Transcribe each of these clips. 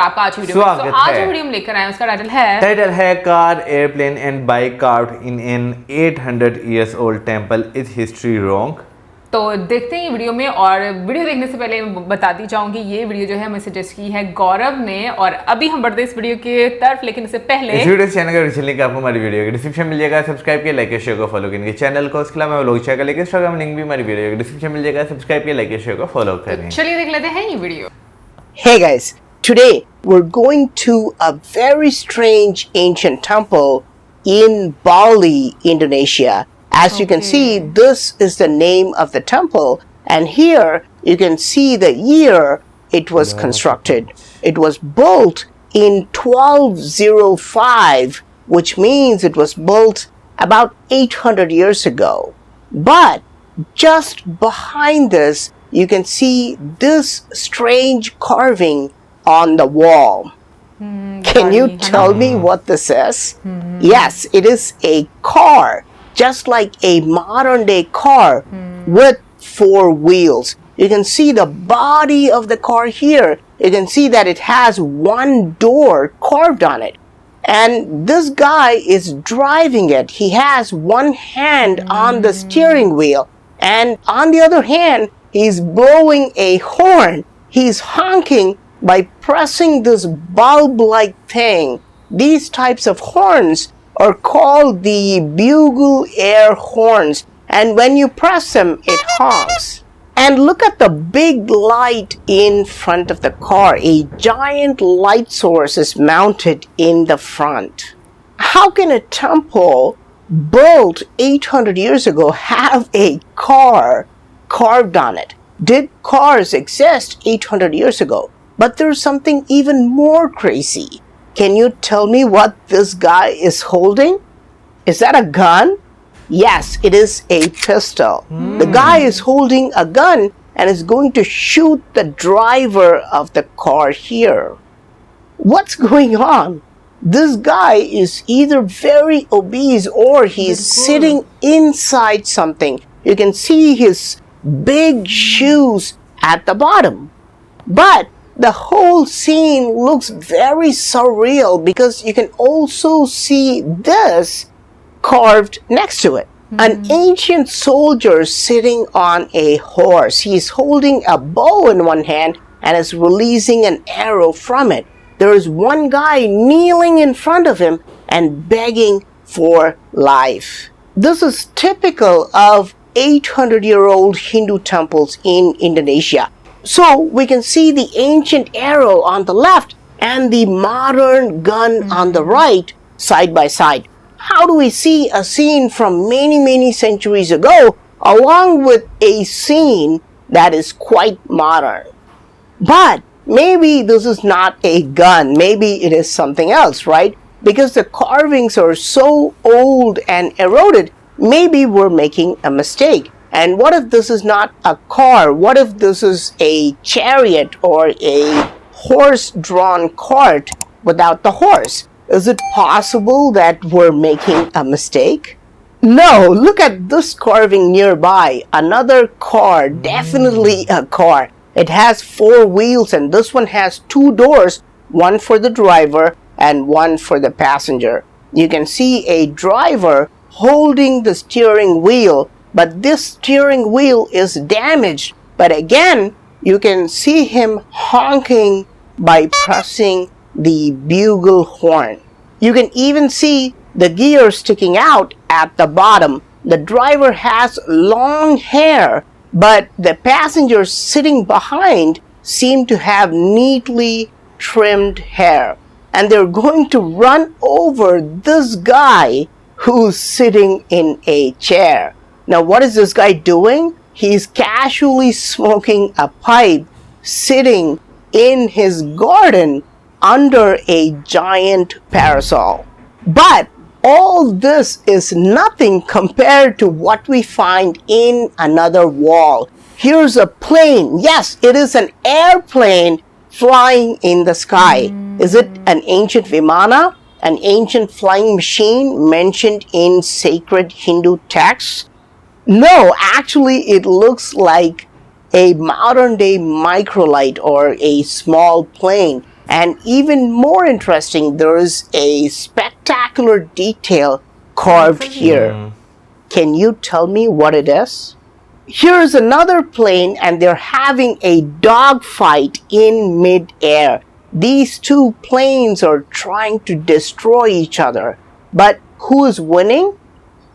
आपका आज वीडियो में। आज जो वीडियो हम लेकर आए हैं उसका टाइटल है car, airplane and bike carved in an 800 years old temple. Is history wrong? तो देखते हैं ये वीडियो में। और वीडियो देखने से पहले बताती जाऊंगी ये वीडियो जो है हमें सजेस्ट की है गौरव ने। और अभी हम बढ़ते हैं इस वीडियो की तरफ, लेकिन इससे पहले इस वीडियो चैनल का डिस्क्रिप्शन लिंक आपको हमारी वीडियो के डिस्क्रिप्शन मिल जाएगा। सब्सक्राइब किया, लाइक शेयर को फॉलो करेंगे चैनल को। उसके अलावा लोग शेयर करेंगे इंस्टाग्राम लिंक भी हमारी वीडियो के डिस्क्रिप्शन मिल जाएगा। सब्सक्राइब किया, लाइक शेयर को फॉलो करेंगे। चलिए देख लेते हैं ये video. Hey guys, today we're going to a very strange ancient temple in Bali, Indonesia. As you can see, this is the name of the temple, and here you can see the year it was constructed. It was built in 1205, which means it was built about 800 years ago. But just behind this, you can see this strange carving on the wall. Can you tell me what this is? Yes, it is a car, just like a modern day car with 4 wheels. You can see the body of the car here. You can see that it has one door carved on it. And this guy is driving it. He has one hand on the steering wheel, and on the other hand, he's blowing a horn. He's honking by pressing this bulb-like thing. These types of horns are called the bugle air horns, and when you press them, it honks. And look at the big light in front of the car. A giant light source is mounted in the front. How can a temple built 800 years ago have a car carved on it? Did cars exist 800 years ago? But there's something even more crazy. Can you tell me what this guy is holding? Is that a gun? Yes, it is a pistol. The guy is holding a gun and is going to shoot the driver of the car here. What's going on? This guy is either very obese or he's sitting inside something. You can see his big shoes at the bottom. But the whole scene looks very surreal because you can also see this carved next to it. An ancient soldier sitting on a horse. He's holding a bow in one hand and is releasing an arrow from it. There is one guy kneeling in front of him and begging for life. This is typical of 800-year-old Hindu temples in Indonesia. So we can see the ancient arrow on the left and the modern gun on the right, side by side. How do we see a scene from many centuries ago along with a scene that is quite modern? But maybe this is not a gun. Maybe it is something else, right? Because the carvings are so old and eroded, maybe we're making a mistake. And what if this is not a car? What if this is a chariot or a horse-drawn cart without the horse? Is it possible that we're making a mistake? No, look at this carving nearby. Another car, definitely a car. It has 4 wheels and this one has 2 doors, one for the driver and one for the passenger. You can see a driver holding the steering wheel, but this steering wheel is damaged. But again, you can see him honking by pressing the bugle horn. You can even see the gear sticking out at the bottom. The driver has long hair, but the passengers sitting behind seem to have neatly trimmed hair. And they're going to run over this guy who's sitting in a chair. Now, what is this guy doing? He's casually smoking a pipe, sitting in his garden under a giant parasol. But all this is nothing compared to what we find in another wall. Here's a plane. Yes, it is an airplane flying in the sky. Is it an ancient Vimana? An ancient flying machine mentioned in sacred Hindu texts? No, actually it looks like a modern day microlight or a small plane. And even more interesting, there is a spectacular detail carved here. Can you tell me what it is? Here's another plane and they're having a dogfight in mid-air. These two planes are trying to destroy each other. But who is winning?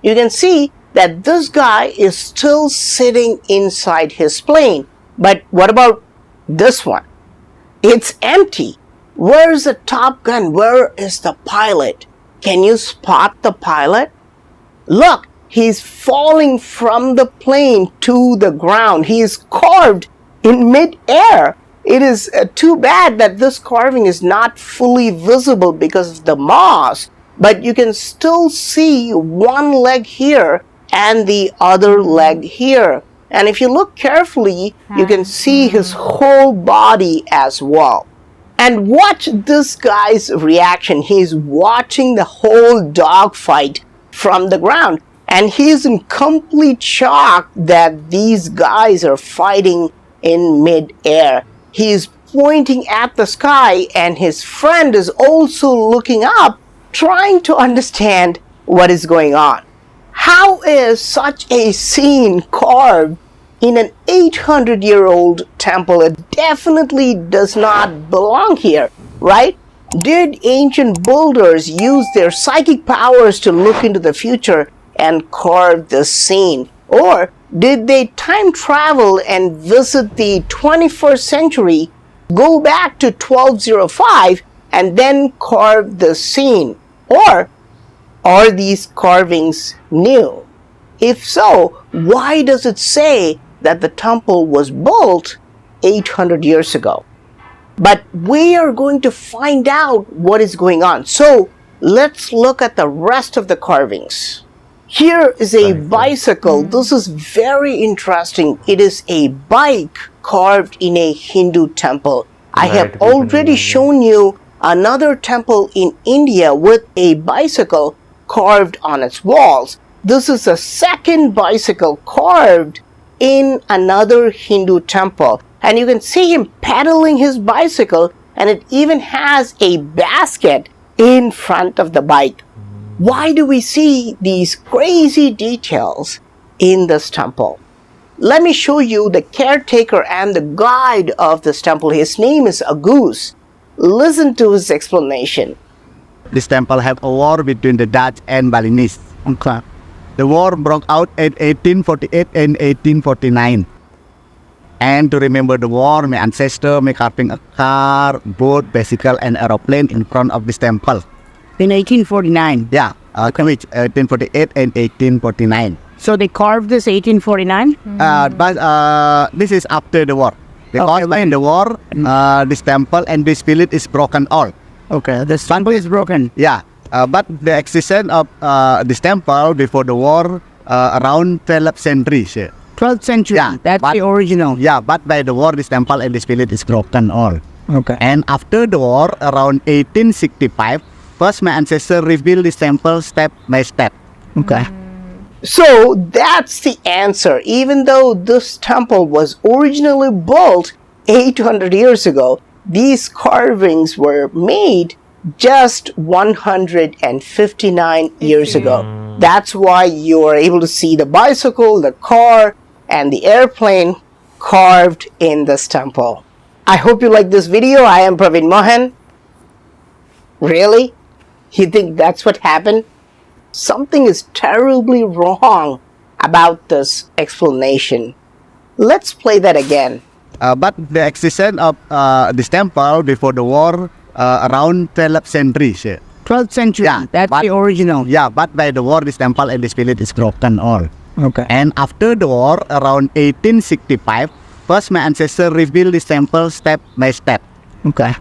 You can see that this guy is still sitting inside his plane. But what about this one? It's empty. Where's the Top Gun? Where is the pilot? Can you spot the pilot? Look, he's falling from the plane to the ground. He is carved in mid-air. It is too bad that this carving is not fully visible because of the moss, but you can still see one leg here and the other leg here. And if you look carefully, you can see his whole body as well. And watch this guy's reaction. He's watching the whole dogfight from the ground. And he's in complete shock that these guys are fighting in mid-air. He's pointing at the sky and his friend is also looking up, trying to understand what is going on. How is such a scene carved in an 800-year-old temple? It definitely does not belong here, right? Did ancient builders use their psychic powers to look into the future and carve this scene? Or did they time travel and visit the 21st century, go back to 1205 and then carve the scene? Or are these carvings new? If so, why does it say that the temple was built 800 years ago? But we are going to find out what is going on. So let's look at the rest of the carvings. Here is a bicycle. This is very interesting. It is a bike carved in a Hindu temple. I have already shown you another temple in India with a bicycle carved on its walls. This is a second bicycle carved in another Hindu temple. And you can see him pedaling his bicycle, and it even has a basket in front of the bike. Why do we see these crazy details in this temple? Let me show you the caretaker and the guide of this temple. His name is Agus. Listen to his explanation. This temple had a war between the Dutch and Balinese. Okay. The war broke out in 1848 and 1849. And to remember the war, my ancestor may carving a car, boat, bicycle, and aeroplane in front of this temple. In 1849? Yeah, which 1848 and 1849. So they carved this 1849? But this is after the war. Because in the war, this temple and this village is broken all. Okay, this temple is broken. Yeah, but the existence of this temple before the war around 12th century. 12th century, Yeah, that's but- the original. Yeah, but by the war, this temple and this village is broken all. Okay. And after the war, around 1865, first my ancestor rebuilt this temple step by step. Okay. So that's the answer. Even though this temple was originally built 800 years ago, these carvings were made just 159 years ago. That's why you are able to see the bicycle, the car, and the airplane carved in this temple. I hope you like this video. I am PraveenMohan. Really? You think that's what happened? Something is terribly wrong about this explanation. Let's play that again. But the existence of this temple before the war around 12th century. 12th century, Yeah, that's but- the original. Yeah, but by the war, this temple and this village is broken all. Okay. And after the war, around 1865, first my ancestor rebuilt this temple step by step. Okay.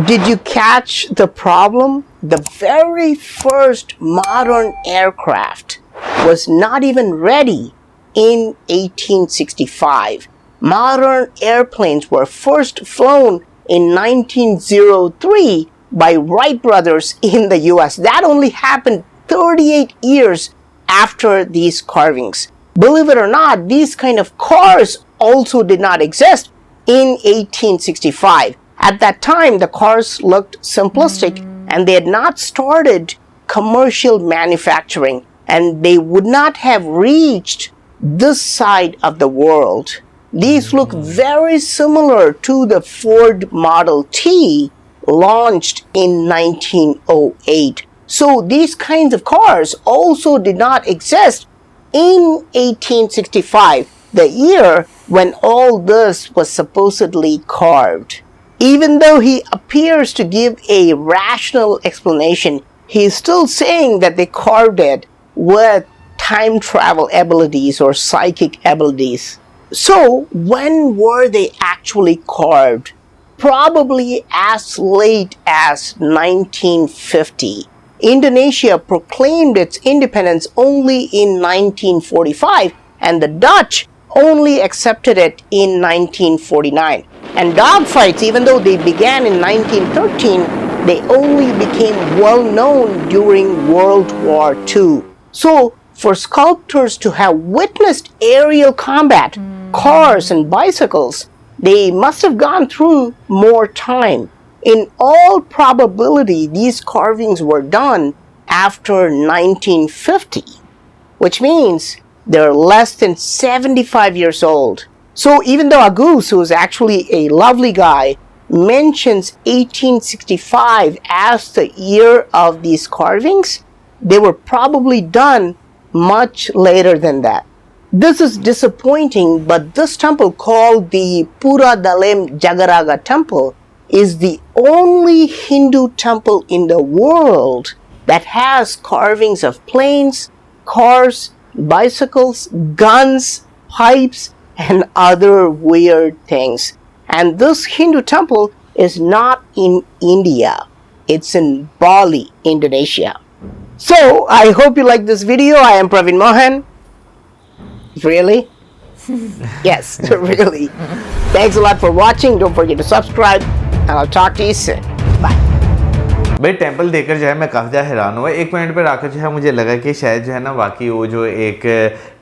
Did you catch the problem? The very first modern aircraft was not even ready in 1865. Modern airplanes were first flown in 1903 by Wright brothers in the US. That only happened 38 years after these carvings. Believe it or not, these kind of cars also did not exist in 1865. At that time, the cars looked simplistic and they had not started commercial manufacturing, and they would not have reached this side of the world. These look very similar to the Ford Model T launched in 1908. So these kinds of cars also did not exist in 1865, the year when all this was supposedly carved. Even though he appears to give a rational explanation, he is still saying that they carved it with time travel abilities or psychic abilities. So, when were they actually carved? Probably as late as 1950. Indonesia proclaimed its independence only in 1945, and the Dutch only accepted it in 1949. And dogfights, even though they began in 1913, they only became well known during World War II. So, for sculptors to have witnessed aerial combat, cars and bicycles, they must have gone through more time. In all probability, these carvings were done after 1950, which means they're less than 75 years old. So even though Agus, who is actually a lovely guy, mentions 1865 as the year of these carvings, they were probably done much later than that. This is disappointing, but this temple, called the Pura Dalem Jagaraga Temple, is the only Hindu temple in the world that has carvings of planes, cars, bicycles, guns, pipes, and other weird things. And this Hindu temple is not in India. It's in Bali, Indonesia. So, I hope you like this video. I am PraveenMohan. Really? Yes, really. Thanks a lot for watching. Don't forget to subscribe, and I'll talk to you soon. Bye. भाई temple देखकर जो है मैं काफ़ी ज़्यादा हैरान हुआ। एक पॉइंट पर आकर जो है मुझे लगा कि शायद जो है ना वाकई वो जो एक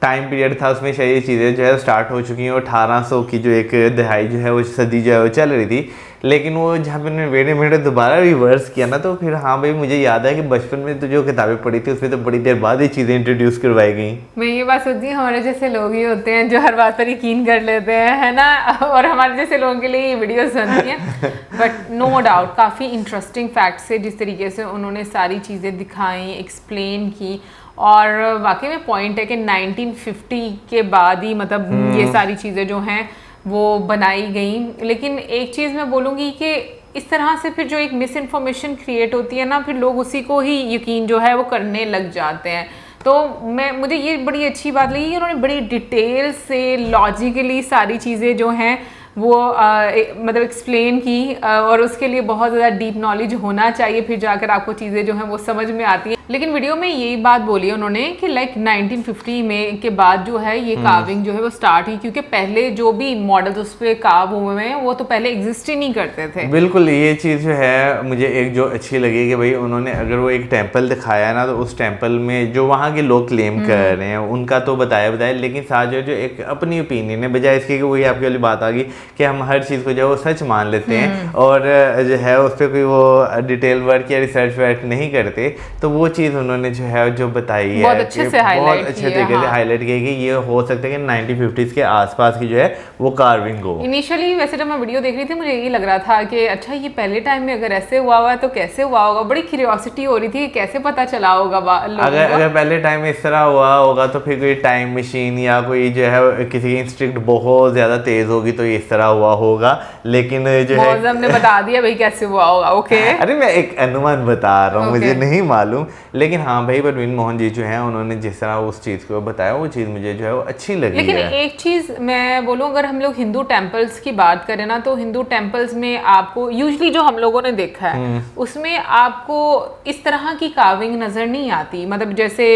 टाइम पीरियड था उसमें शायद ये चीज़ें जो है स्टार्ट हो चुकी हैं। 1800 की जो एक दहाई जो है वो सदी जो है वो चल रही थी, लेकिन वो जहाँ पे उन्होंने मैंने दोबारा रिवर्स किया ना, तो फिर हाँ भाई मुझे याद है कि बचपन में तो जो किताबें पढ़ी थी उसमें तो बड़ी देर बाद ये चीज़ें इंट्रोड्यूस करवाई गई। मैं ये बात सोचती हूँ, हमारे जैसे लोग ही होते हैं जो हर बात पर यकीन कर लेते हैं, है ना, और हमारे जैसे लोगों के लिए ये वीडियोस बनती हैं। बट नो डाउट काफ़ी इंटरेस्टिंग फैक्ट्स है जिस तरीके से उन्होंने सारी चीज़ें दिखाई, एक्सप्लेन की, और वाकई में पॉइंट है कि 1950 के बाद ही मतलब ये सारी चीज़ें जो हैं वो बनाई गई। लेकिन एक चीज़ मैं बोलूँगी कि इस तरह से फिर जो एक मिस इन्फॉर्मेशन क्रिएट होती है ना, फिर लोग उसी को ही यकीन जो है वो करने लग जाते हैं। तो मुझे ये बड़ी अच्छी बात लगी कि उन्होंने बड़ी डिटेल से लॉजिकली सारी चीज़ें जो हैं वो मतलब एक्सप्लेन की, और उसके लिए बहुत ज़्यादा डीप नॉलेज होना चाहिए, फिर जाकर आपको चीज़ें जो हैं वो समझ में आती हैं। लेकिन वीडियो में यही बात बोली उन्होंने कि लाइक 1950 में के बाद जो है ये कार्विंग जो है वो स्टार्ट हुई, क्योंकि पहले जो भी मॉडल्स उस पर कार्व हुए हैं वो तो पहले एग्जिस्ट ही नहीं करते थे। बिल्कुल, ये चीज़ जो है मुझे एक जो अच्छी लगी कि भाई उन्होंने अगर वो एक टेम्पल दिखाया ना, तो उस टेम्पल में जो वहाँ के लोग क्लेम कर रहे हैं उनका तो बताया, लेकिन साथ जो एक अपनी ओपिनियन है, बजाय इसके कि वही आपकी वाली बात आ गई कि हम हर चीज़ को जो है वो सच मान लेते हैं और जो है उस पर कोई वो डिटेल वर्क या रिसर्च वर्क नहीं करते। तो वो चीज़ उन्होंने जो है जो बताई है बहुत अच्छे से बहुत अच्छे तरीके से हाईलाइट किया कि ये हो सकता है कि 1950s के आसपास की जो है वो कार्विंग हो। इनिशियली वैसे जब मैं वीडियो देख रही थी मुझे यही लग रहा था कि अच्छा ये पहले टाइम में अगर ऐसे हुआ हुआ है तो कैसे हुआ होगा, बड़ी क्यूरियोसिटी हो रही थी कैसे पता चला होगा अगर पहले टाइम में इस तरह हुआ होगा तो फिर कोई टाइम मशीन या कोई जो है किसी की इंस्टिंक्ट बहुत ज़्यादा तेज़ होगी तो इस तरह हुआ होगा। लेकिन जो है हमने बता दिया भाई कैसे हुआ होगा। ओके, अरे मैं एक अनुमान बता रहा हूँ, मुझे नहीं मालूम। लेकिन हाँ भाई प्रवीणमोहन जी जो है उन्होंने जिस तरह उस चीज़ को बताया वो चीज़ मुझे जो है वो अच्छी लगी। लेकिन एक चीज़ मैं बोलूँ, अगर हम लोग हिंदू टेम्पल्स की बात करें ना, तो हिंदू टेम्पल्स में आपको यूजली जो हम लोगों ने देखा है उसमें आपको इस तरह की कार्विंग नजर नहीं आती। मतलब जैसे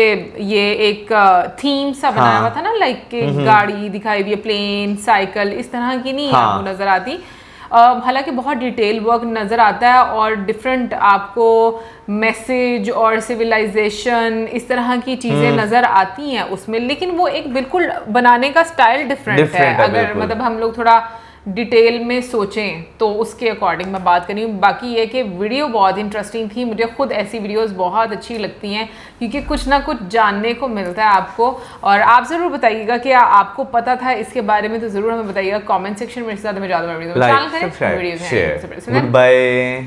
ये एक थीम सा बनाया हुआ था ना, लाइक गाड़ी दिखाई हुई है, प्लेन, साइकिल, इस तरह की नहीं आपको नजर आती। हालांकि बहुत डिटेल वर्क नज़र आता है और डिफरेंट आपको मैसेज और सिविलाइजेशन इस तरह की चीज़ें नज़र आती हैं उसमें, लेकिन वो एक बिल्कुल बनाने का स्टाइल डिफरेंट है। अगर मतलब हम लोग थोड़ा डिटेल में सोचें तो उसके अकॉर्डिंग मैं बात करी हूँ। बाकी ये कि वीडियो बहुत इंटरेस्टिंग थी, मुझे खुद ऐसी वीडियोस बहुत अच्छी लगती हैं क्योंकि कुछ ना कुछ जानने को मिलता है आपको। और आप ज़रूर बताइएगा कि आपको पता था इसके बारे में, तो ज़रूर हमें बताइएगा कमेंट सेक्शन में। इसके साथ हमें ज़्यादा video like, subscribe, share, good bye.